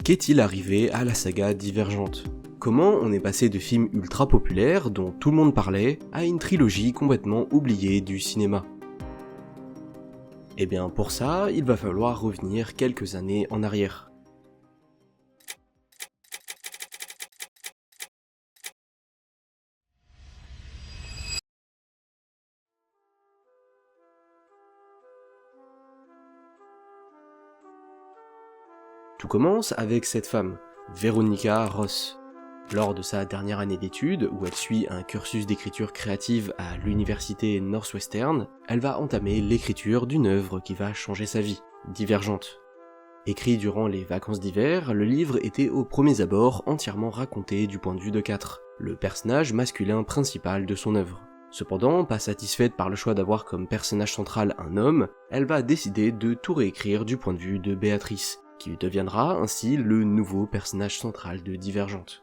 Qu'est-il arrivé à la saga Divergente ? Comment on est passé de films ultra populaires dont tout le monde parlait à une trilogie complètement oubliée du cinéma ? Eh bien pour ça, il va falloir revenir quelques années en arrière. Tout commence avec cette femme, Veronica Ross. Lors de sa dernière année d'études, où elle suit un cursus d'écriture créative à l'université Northwestern, elle va entamer l'écriture d'une œuvre qui va changer sa vie, Divergente. Écrit durant les vacances d'hiver, le livre était aux premiers abords entièrement raconté du point de vue de 4, le personnage masculin principal de son œuvre. Cependant, pas satisfaite par le choix d'avoir comme personnage central un homme, elle va décider de tout réécrire du point de vue de Béatrice, qui deviendra ainsi le nouveau personnage central de Divergente.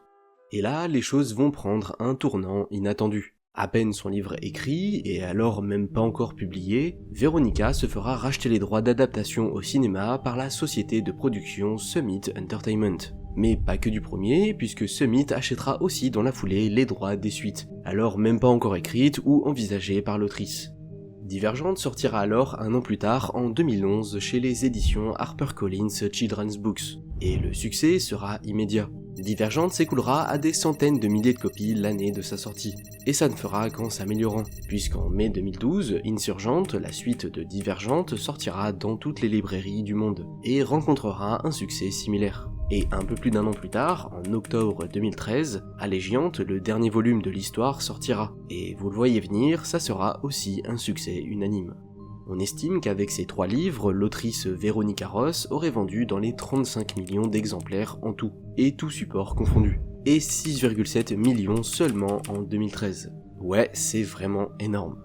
Et là, les choses vont prendre un tournant inattendu. À peine son livre écrit, et alors même pas encore publié, Veronica se fera racheter les droits d'adaptation au cinéma par la société de production Summit Entertainment. Mais pas que du premier, puisque Summit achètera aussi dans la foulée les droits des suites, alors même pas encore écrites ou envisagées par l'autrice. Divergente sortira alors un an plus tard, en 2011, chez les éditions HarperCollins Children's Books, et le succès sera immédiat. Divergente s'écoulera à des centaines de milliers de copies l'année de sa sortie, et ça ne fera qu'en s'améliorant, puisqu'en mai 2012, Insurgente, la suite de Divergente, sortira dans toutes les librairies du monde, et rencontrera un succès similaire. Et un peu plus d'un an plus tard, en octobre 2013, Allégiante, le dernier volume de l'histoire, sortira. Et vous le voyez venir, ça sera aussi un succès unanime. On estime qu'avec ces 3 livres, l'autrice Veronica Ross aurait vendu dans les 35 millions d'exemplaires en tout, et tout support confondu. Et 6,7 millions seulement en 2013. Ouais, c'est vraiment énorme.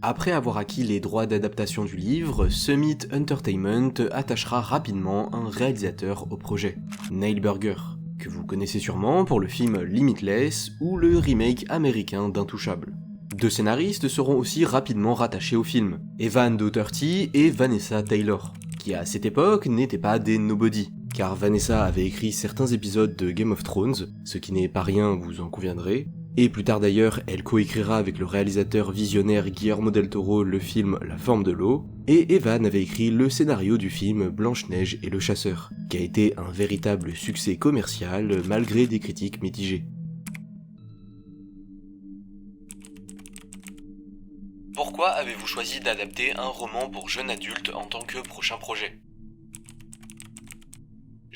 Après avoir acquis les droits d'adaptation du livre, Summit Entertainment attachera rapidement un réalisateur au projet, Neil Burger, que vous connaissez sûrement pour le film Limitless ou le remake américain d'Intouchable. 2 scénaristes seront aussi rapidement rattachés au film, Evan Dougherty et Vanessa Taylor, qui à cette époque n'étaient pas des nobody, car Vanessa avait écrit certains épisodes de Game of Thrones, ce qui n'est pas rien, vous en conviendrez, et plus tard d'ailleurs, elle coécrira avec le réalisateur visionnaire Guillermo del Toro le film La forme de l'eau, et Evan avait écrit le scénario du film Blanche-Neige et le chasseur, qui a été un véritable succès commercial malgré des critiques mitigées. Pourquoi avez-vous choisi d'adapter un roman pour jeunes adultes en tant que prochain projet ?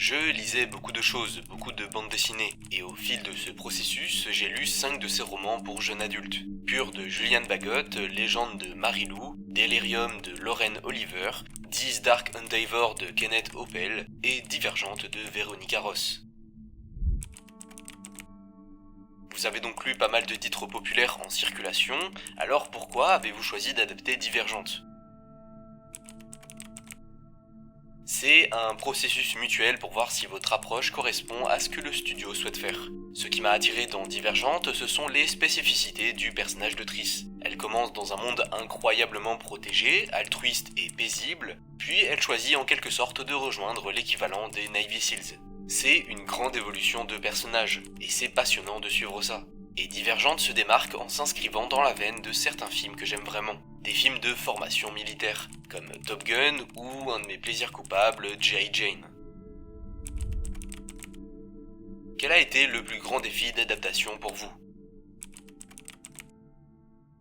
Je lisais beaucoup de choses, beaucoup de bandes dessinées, et au fil de ce processus, j'ai lu 5 de ces romans pour jeunes adultes. Pur de Julian Bagot, Légende de Marie-Lou, Delirium de Lauren Oliver, 10 Dark Endeavor de Kenneth Oppel, et Divergente de Veronica Ross. Vous avez donc lu pas mal de titres populaires en circulation, alors pourquoi avez-vous choisi d'adapter Divergente ? C'est un processus mutuel pour voir si votre approche correspond à ce que le studio souhaite faire. Ce qui m'a attiré dans Divergente, ce sont les spécificités du personnage de Triss. Elle commence dans un monde incroyablement protégé, altruiste et paisible, puis elle choisit en quelque sorte de rejoindre l'équivalent des Navy Seals. C'est une grande évolution de personnage, et c'est passionnant de suivre ça. Et Divergente se démarque en s'inscrivant dans la veine de certains films que j'aime vraiment. Des films de formation militaire, comme Top Gun ou un de mes plaisirs coupables, G.I. Jane. Quel a été le plus grand défi d'adaptation pour vous ?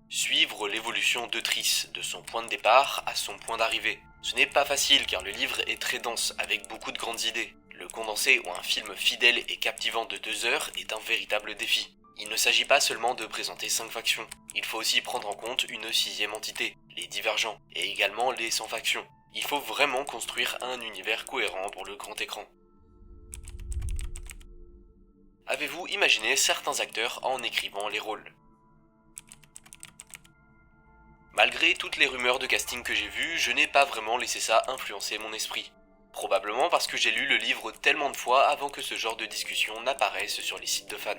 Suivre l'évolution de Triss, de son point de départ à son point d'arrivée. Ce n'est pas facile car le livre est très dense, avec beaucoup de grandes idées. Le condenser en un film fidèle et captivant de 2 heures est un véritable défi. Il ne s'agit pas seulement de présenter 5 factions, il faut aussi prendre en compte une 6e entité, les Divergents, et également les sans factions. Il faut vraiment construire un univers cohérent pour le grand écran. Avez-vous imaginé certains acteurs en écrivant les rôles ? Malgré toutes les rumeurs de casting que j'ai vues, je n'ai pas vraiment laissé ça influencer mon esprit. Probablement parce que j'ai lu le livre tellement de fois avant que ce genre de discussion n'apparaisse sur les sites de fans.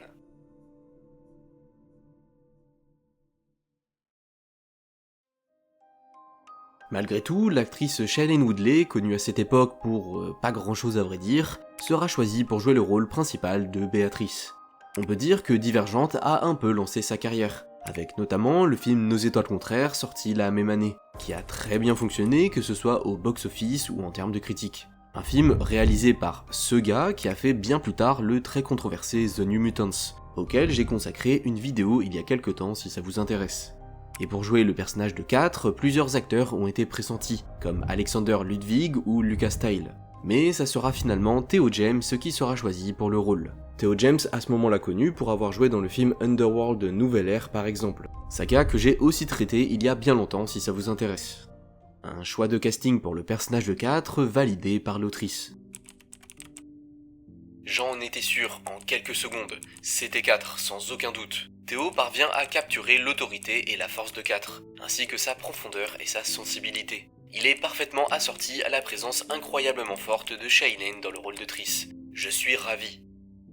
Malgré tout, l'actrice Shailene Woodley, connue à cette époque pour pas grand chose à vrai dire, sera choisie pour jouer le rôle principal de Béatrice. On peut dire que Divergente a un peu lancé sa carrière, avec notamment le film Nos étoiles contraires sorti la même année, qui a très bien fonctionné que ce soit au box-office ou en termes de critique. Un film réalisé par ce gars qui a fait bien plus tard le très controversé The New Mutants, auquel j'ai consacré une vidéo il y a quelques temps si ça vous intéresse. Et pour jouer le personnage de 4, plusieurs acteurs ont été pressentis, comme Alexander Ludwig ou Lucas Tile. Mais ça sera finalement Theo James qui sera choisi pour le rôle. Theo James à ce moment-là connu pour avoir joué dans le film Underworld Nouvelle Ère par exemple, saga que j'ai aussi traité il y a bien longtemps si ça vous intéresse. Un choix de casting pour le personnage de 4 validé par l'autrice. J'en étais sûr en quelques secondes, c'était 4 sans aucun doute. Theo parvient à capturer l'autorité et la force de 4, ainsi que sa profondeur et sa sensibilité. Il est parfaitement assorti à la présence incroyablement forte de Shailene dans le rôle de Triss. Je suis ravi.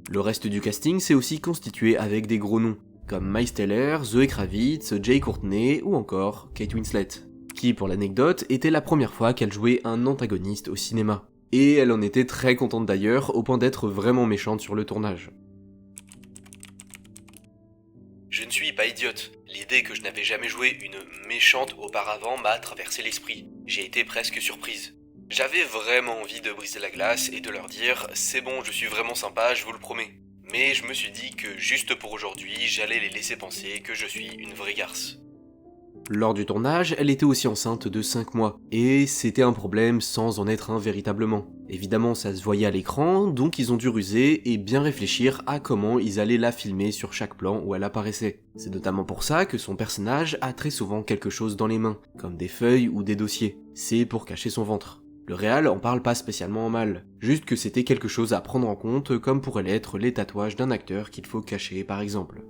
Le reste du casting s'est aussi constitué avec des gros noms, comme Miles Teller, Zoe Kravitz, Jay Courtney ou encore Kate Winslet, qui pour l'anecdote était la première fois qu'elle jouait un antagoniste au cinéma. Et elle en était très contente d'ailleurs, au point d'être vraiment méchante sur le tournage. Je ne suis pas idiote. L'idée que je n'avais jamais joué une méchante auparavant m'a traversé l'esprit. J'ai été presque surprise. J'avais vraiment envie de briser la glace et de leur dire « c'est bon, je suis vraiment sympa, je vous le promets ». Mais je me suis dit que juste pour aujourd'hui, j'allais les laisser penser que je suis une vraie garce. Lors du tournage, elle était aussi enceinte de 5 mois, et c'était un problème sans en être un véritablement. Évidemment ça se voyait à l'écran, donc ils ont dû ruser et bien réfléchir à comment ils allaient la filmer sur chaque plan où elle apparaissait. C'est notamment pour ça que son personnage a très souvent quelque chose dans les mains, comme des feuilles ou des dossiers. C'est pour cacher son ventre. Le réal en parle pas spécialement en mal, juste que c'était quelque chose à prendre en compte comme pourraient l'être les tatouages d'un acteur qu'il faut cacher par exemple.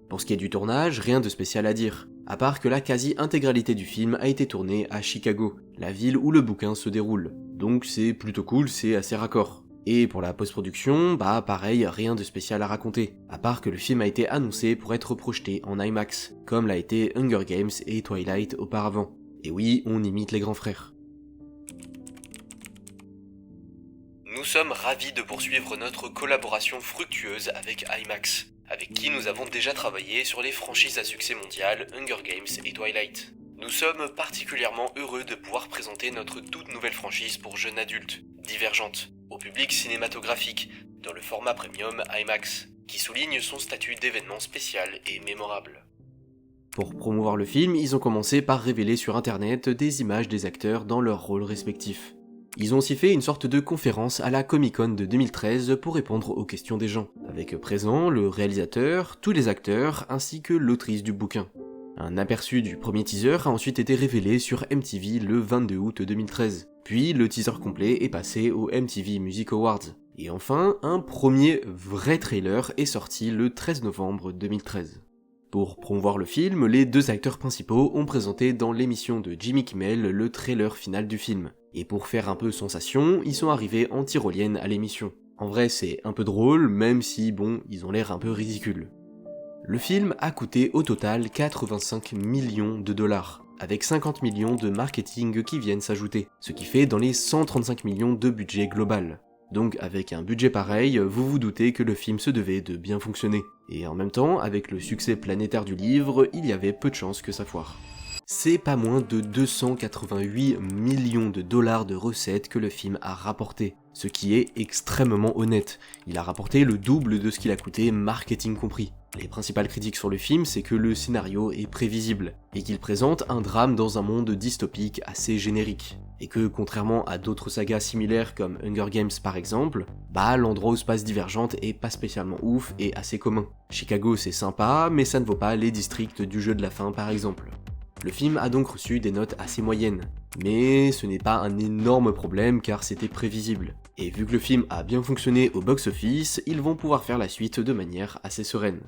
Pour ce qui est du tournage, rien de spécial à dire, à part que la quasi-intégralité du film a été tournée à Chicago, la ville où le bouquin se déroule. Donc c'est plutôt cool, c'est assez raccord. Et pour la post-production, bah pareil, rien de spécial à raconter, à part que le film a été annoncé pour être projeté en IMAX, comme l'a été Hunger Games et Twilight auparavant. Et oui, on imite les grands frères. Nous sommes ravis de poursuivre notre collaboration fructueuse avec IMAX, avec qui nous avons déjà travaillé sur les franchises à succès mondial Hunger Games et Twilight. Nous sommes particulièrement heureux de pouvoir présenter notre toute nouvelle franchise pour jeunes adultes, Divergente, au public cinématographique, dans le format premium IMAX, qui souligne son statut d'événement spécial et mémorable. Pour promouvoir le film, ils ont commencé par révéler sur internet des images des acteurs dans leurs rôles respectifs. Ils ont aussi fait une sorte de conférence à la Comic-Con de 2013 pour répondre aux questions des gens, avec présent le réalisateur, tous les acteurs ainsi que l'autrice du bouquin. Un aperçu du premier teaser a ensuite été révélé sur MTV le 22 août 2013, puis le teaser complet est passé aux MTV Music Awards. Et enfin, un premier vrai trailer est sorti le 13 novembre 2013. Pour promouvoir le film, les deux acteurs principaux ont présenté dans l'émission de Jimmy Kimmel le trailer final du film. Et pour faire un peu sensation, ils sont arrivés en tyrolienne à l'émission. En vrai, c'est un peu drôle, même si, bon, ils ont l'air un peu ridicules. Le film a coûté au total 85 millions de dollars, avec 50 millions de marketing qui viennent s'ajouter, ce qui fait dans les 135 millions de budget global. Donc avec un budget pareil, vous vous doutez que le film se devait de bien fonctionner. Et en même temps, avec le succès planétaire du livre, il y avait peu de chances que ça foire. C'est pas moins de 288 millions de dollars de recettes que le film a rapporté, ce qui est extrêmement honnête. Il a rapporté le double de ce qu'il a coûté, marketing compris. Les principales critiques sur le film, c'est que le scénario est prévisible, et qu'il présente un drame dans un monde dystopique assez générique. Et que, contrairement à d'autres sagas similaires comme Hunger Games par exemple, bah l'endroit où se passe Divergente est pas spécialement ouf et assez commun. Chicago c'est sympa, mais ça ne vaut pas les districts du jeu de la faim par exemple. Le film a donc reçu des notes assez moyennes, mais ce n'est pas un énorme problème car c'était prévisible. Et vu que le film a bien fonctionné au box-office, ils vont pouvoir faire la suite de manière assez sereine.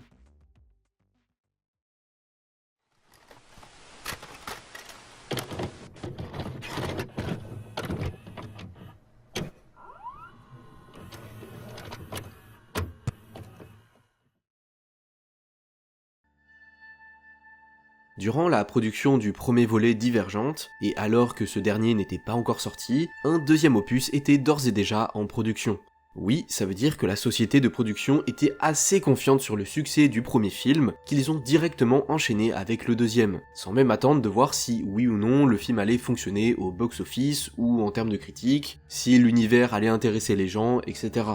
Durant la production du premier volet Divergente, et alors que ce dernier n'était pas encore sorti, un deuxième opus était d'ores et déjà en production. Oui, ça veut dire que la société de production était assez confiante sur le succès du premier film qu'ils ont directement enchaîné avec le deuxième, sans même attendre de voir si oui ou non le film allait fonctionner au box-office ou en termes de critique, si l'univers allait intéresser les gens, etc.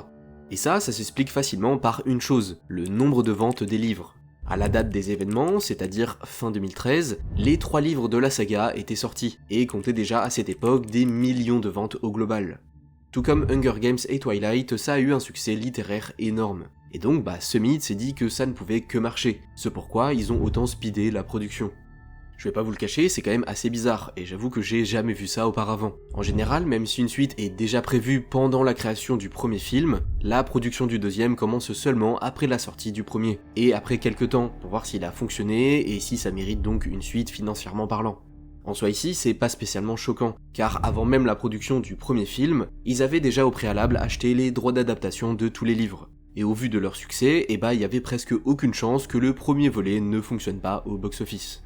Et ça s'explique facilement par une chose, le nombre de ventes des livres. À la date des événements, c'est-à-dire fin 2013, les 3 livres de la saga étaient sortis, et comptaient déjà à cette époque des millions de ventes au global. Tout comme Hunger Games et Twilight, ça a eu un succès littéraire énorme. Et donc Summit s'est dit que ça ne pouvait que marcher, c'est pourquoi ils ont autant speedé la production. Je vais pas vous le cacher, c'est quand même assez bizarre, et j'avoue que j'ai jamais vu ça auparavant. En général, même si une suite est déjà prévue pendant la création du premier film, la production du deuxième commence seulement après la sortie du premier, et après quelques temps, pour voir s'il a fonctionné et si ça mérite donc une suite financièrement parlant. En soi ici, c'est pas spécialement choquant, car avant même la production du premier film, ils avaient déjà au préalable acheté les droits d'adaptation de tous les livres. Et au vu de leur succès, il y avait presque aucune chance que le premier volet ne fonctionne pas au box-office.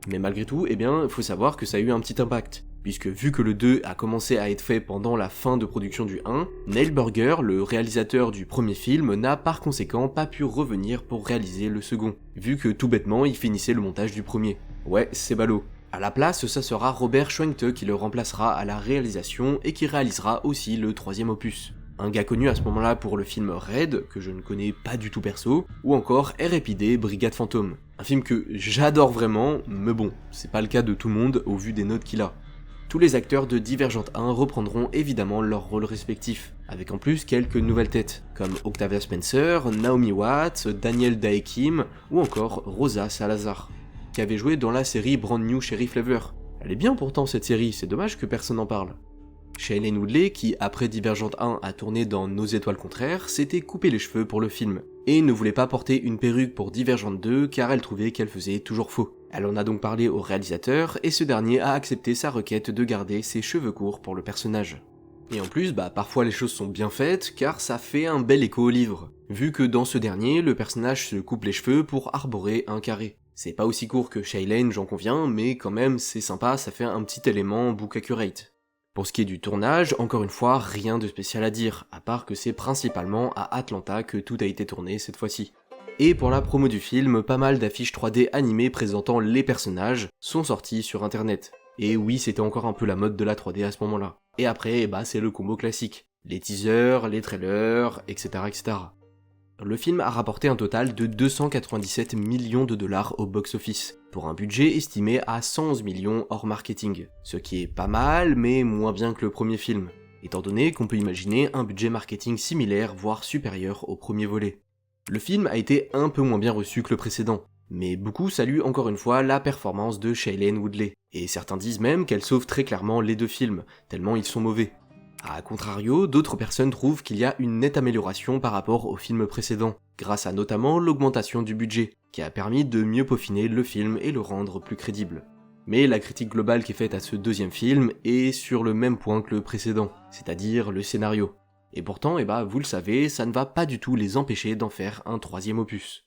Mais malgré tout, il faut savoir que ça a eu un petit impact, puisque vu que le 2 a commencé à être fait pendant la fin de production du 1, Neil Burger, le réalisateur du premier film, n'a par conséquent pas pu revenir pour réaliser le second, vu que tout bêtement il finissait le montage du premier. Ouais, c'est ballot. À la place, ça sera Robert Schwenkte qui le remplacera à la réalisation et qui réalisera aussi le troisième opus. Un gars connu à ce moment-là pour le film Raid, que je ne connais pas du tout perso, ou encore R.I.P.D. Brigade Fantôme. Un film que j'adore vraiment, mais bon, c'est pas le cas de tout le monde au vu des notes qu'il a. Tous les acteurs de Divergente 1 reprendront évidemment leurs rôles respectifs, avec en plus quelques nouvelles têtes, comme Octavia Spencer, Naomi Watts, Daniel Dae Kim, ou encore Rosa Salazar, qui avait joué dans la série Brand New Sheriff Lever. Elle est bien pourtant cette série, c'est dommage que personne n'en parle. Shailene Woodley, qui après Divergente 1 a tourné dans Nos étoiles contraires, s'était coupé les cheveux pour le film, et ne voulait pas porter une perruque pour Divergente 2 car elle trouvait qu'elle faisait toujours faux. Elle en a donc parlé au réalisateur, et ce dernier a accepté sa requête de garder ses cheveux courts pour le personnage. Et en plus, parfois les choses sont bien faites, car ça fait un bel écho au livre, vu que dans ce dernier, le personnage se coupe les cheveux pour arborer un carré. C'est pas aussi court que Shailene, j'en conviens, mais quand même c'est sympa, ça fait un petit élément book accurate. Pour ce qui est du tournage, encore une fois, rien de spécial à dire, à part que c'est principalement à Atlanta que tout a été tourné cette fois-ci. Et pour la promo du film, pas mal d'affiches 3D animées présentant les personnages sont sorties sur internet. Et oui, c'était encore un peu la mode de la 3D à ce moment-là. Et après, c'est le combo classique. Les teasers, les trailers, etc., etc. Le film a rapporté un total de 297 millions de dollars au box-office, pour un budget estimé à 111 millions hors marketing, ce qui est pas mal, mais moins bien que le premier film, étant donné qu'on peut imaginer un budget marketing similaire, voire supérieur au premier volet. Le film a été un peu moins bien reçu que le précédent, mais beaucoup saluent encore une fois la performance de Shailene Woodley, et certains disent même qu'elle sauve très clairement les deux films, tellement ils sont mauvais. A contrario, d'autres personnes trouvent qu'il y a une nette amélioration par rapport au film précédent, grâce à notamment l'augmentation du budget, qui a permis de mieux peaufiner le film et le rendre plus crédible. Mais la critique globale qui est faite à ce deuxième film est sur le même point que le précédent, c'est-à-dire le scénario. Et pourtant, vous le savez, ça ne va pas du tout les empêcher d'en faire un troisième opus.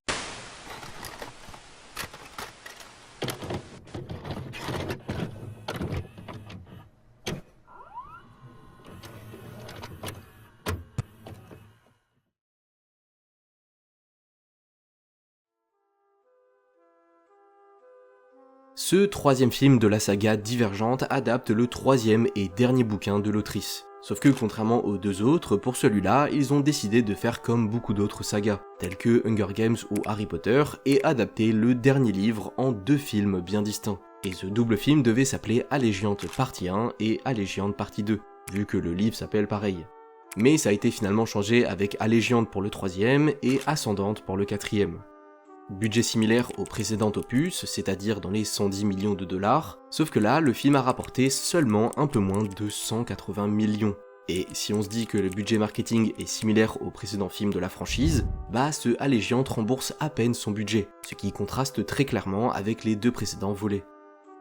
Ce troisième film de la saga Divergente adapte le troisième et dernier bouquin de l'autrice. Sauf que contrairement aux deux autres, pour celui-là, ils ont décidé de faire comme beaucoup d'autres sagas, tels que Hunger Games ou Harry Potter, et adapter le dernier livre en 2 films bien distincts. Et ce double film devait s'appeler Allégiante partie 1 et Allégiante partie 2, vu que le livre s'appelle pareil. Mais ça a été finalement changé avec Allégiante pour le troisième et Ascendante pour le quatrième. Budget similaire au précédent opus, c'est-à-dire dans les 110 millions de dollars, sauf que là, le film a rapporté seulement un peu moins de 180 millions. Et si on se dit que le budget marketing est similaire au précédent film de la franchise, ce Allégiante rembourse à peine son budget, ce qui contraste très clairement avec les 2 précédents volets.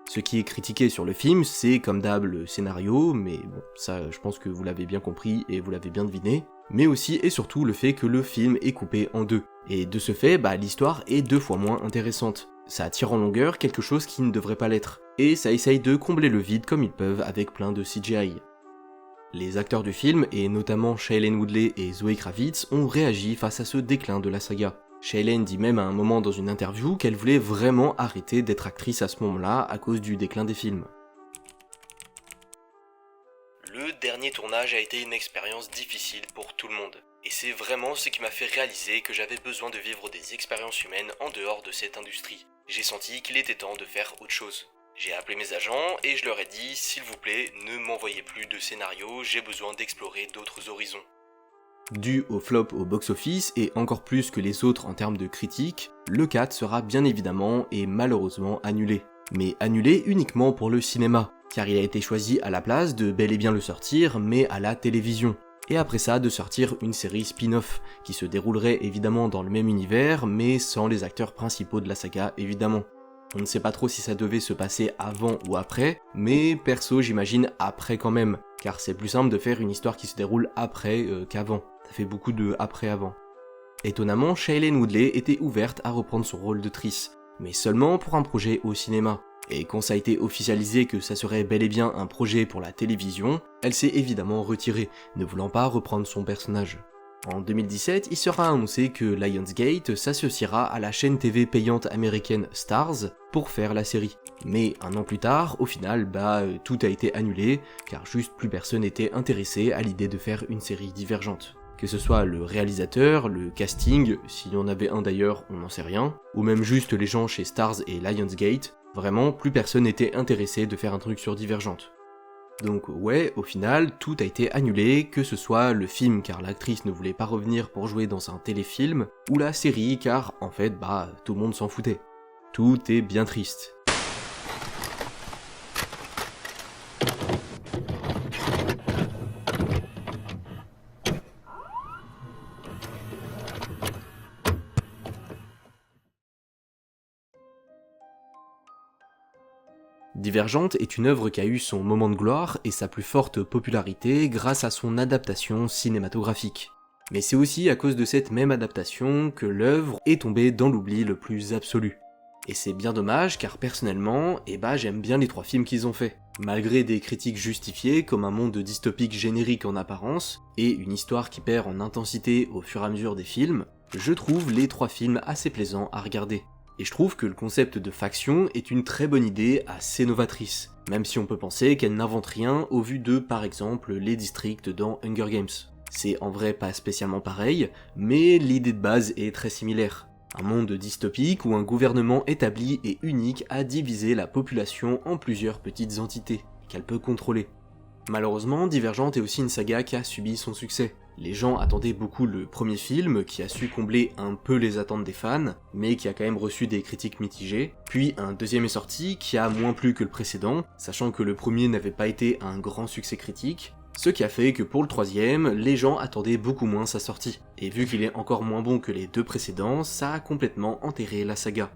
Ce qui est critiqué sur le film, c'est comme d'hab le scénario, mais bon, ça je pense que vous l'avez bien compris et vous l'avez bien deviné, mais aussi et surtout le fait que le film est coupé en 2. Et de ce fait, l'histoire est 2 fois moins intéressante. Ça tire en longueur quelque chose qui ne devrait pas l'être, et ça essaye de combler le vide comme ils peuvent avec plein de CGI. Les acteurs du film, et notamment Shailene Woodley et Zoe Kravitz, ont réagi face à ce déclin de la saga. Shailene dit même à un moment dans une interview qu'elle voulait vraiment arrêter d'être actrice à ce moment-là à cause du déclin des films. Le dernier tournage a été une expérience difficile pour tout le monde. Et c'est vraiment ce qui m'a fait réaliser que j'avais besoin de vivre des expériences humaines en dehors de cette industrie. J'ai senti qu'il était temps de faire autre chose. J'ai appelé mes agents et je leur ai dit « S'il vous plaît, ne m'envoyez plus de scénarios, j'ai besoin d'explorer d'autres horizons ». Dû au flop au box-office et encore plus que les autres en termes de critiques, le 4 sera bien évidemment et malheureusement annulé. Mais annulé uniquement pour le cinéma, car il a été choisi à la place de bel et bien le sortir, mais à la télévision. Et après ça, de sortir une série spin-off, qui se déroulerait évidemment dans le même univers, mais sans les acteurs principaux de la saga évidemment. On ne sait pas trop si ça devait se passer avant ou après, mais perso j'imagine après quand même, car c'est plus simple de faire une histoire qui se déroule après qu'avant. Ça fait beaucoup de après-avant. Étonnamment, Shailene Woodley était ouverte à reprendre son rôle de Triss, mais seulement pour un projet au cinéma. Et quand ça a été officialisé que ça serait bel et bien un projet pour la télévision, elle s'est évidemment retirée, ne voulant pas reprendre son personnage. En 2017, il sera annoncé que Lionsgate s'associera à la chaîne TV payante américaine Starz pour faire la série. Mais un an plus tard, au final, tout a été annulé, car juste plus personne n'était intéressé à l'idée de faire une série divergente. Que ce soit le réalisateur, le casting, s'il y en avait un d'ailleurs, on n'en sait rien, ou même juste les gens chez Starz et Lionsgate, vraiment plus personne n'était intéressé de faire un truc sur Divergente. Donc ouais, au final, tout a été annulé, que ce soit le film car l'actrice ne voulait pas revenir pour jouer dans un téléfilm, ou la série car, en fait, tout le monde s'en foutait. Tout est bien triste. Divergente est une œuvre qui a eu son moment de gloire et sa plus forte popularité grâce à son adaptation cinématographique. Mais c'est aussi à cause de cette même adaptation que l'œuvre est tombée dans l'oubli le plus absolu. Et c'est bien dommage car personnellement, j'aime bien les 3 films qu'ils ont fait. Malgré des critiques justifiées comme un monde dystopique générique en apparence, et une histoire qui perd en intensité au fur et à mesure des films, je trouve les 3 films assez plaisants à regarder. Et je trouve que le concept de faction est une très bonne idée assez novatrice, même si on peut penser qu'elle n'invente rien au vu de, par exemple, les districts dans Hunger Games. C'est en vrai pas spécialement pareil, mais l'idée de base est très similaire. Un monde dystopique où un gouvernement établi est unique à diviser la population en plusieurs petites entités, qu'elle peut contrôler. Malheureusement, Divergente est aussi une saga qui a subi son succès. Les gens attendaient beaucoup le premier film, qui a su combler un peu les attentes des fans, mais qui a quand même reçu des critiques mitigées. Puis un deuxième est sorti, qui a moins plu que le précédent, sachant que le premier n'avait pas été un grand succès critique, ce qui a fait que pour le troisième, les gens attendaient beaucoup moins sa sortie. Et vu qu'il est encore moins bon que les 2 précédents, ça a complètement enterré la saga.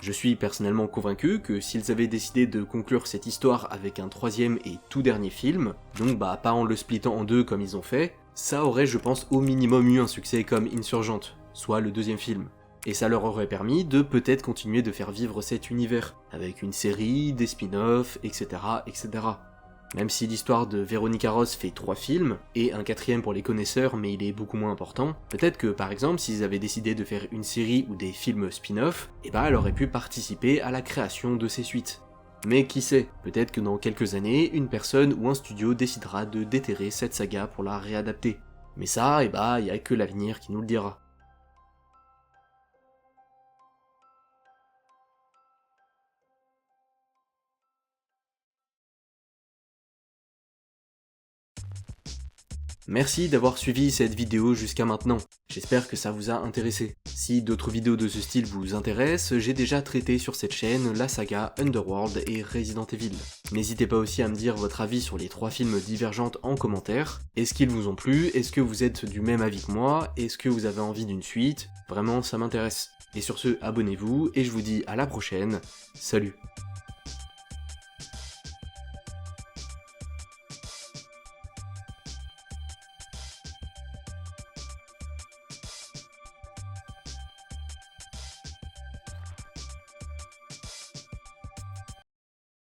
Je suis personnellement convaincu que s'ils avaient décidé de conclure cette histoire avec un 3e et tout dernier film, donc pas en le splittant en 2 comme ils ont fait, ça aurait je pense au minimum eu un succès comme Insurgente, soit le 2e film. Et ça leur aurait permis de peut-être continuer de faire vivre cet univers, avec une série, des spin-offs, etc., etc. Même si l'histoire de Veronica Ross fait 3 films, et un 4e pour les connaisseurs mais il est beaucoup moins important, peut-être que par exemple s'ils avaient décidé de faire une série ou des films spin-off, elle aurait pu participer à la création de ces suites. Mais qui sait, peut-être que dans quelques années, une personne ou un studio décidera de déterrer cette saga pour la réadapter. Mais ça, y a que l'avenir qui nous le dira. Merci d'avoir suivi cette vidéo jusqu'à maintenant, j'espère que ça vous a intéressé. Si d'autres vidéos de ce style vous intéressent, j'ai déjà traité sur cette chaîne la saga Underworld et Resident Evil. N'hésitez pas aussi à me dire votre avis sur les 3 films Divergentes en commentaire. Est-ce qu'ils vous ont plu? Est-ce que vous êtes du même avis que moi? Est-ce que vous avez envie d'une suite? Vraiment, ça m'intéresse. Et sur ce, abonnez-vous, et je vous dis à la prochaine, salut!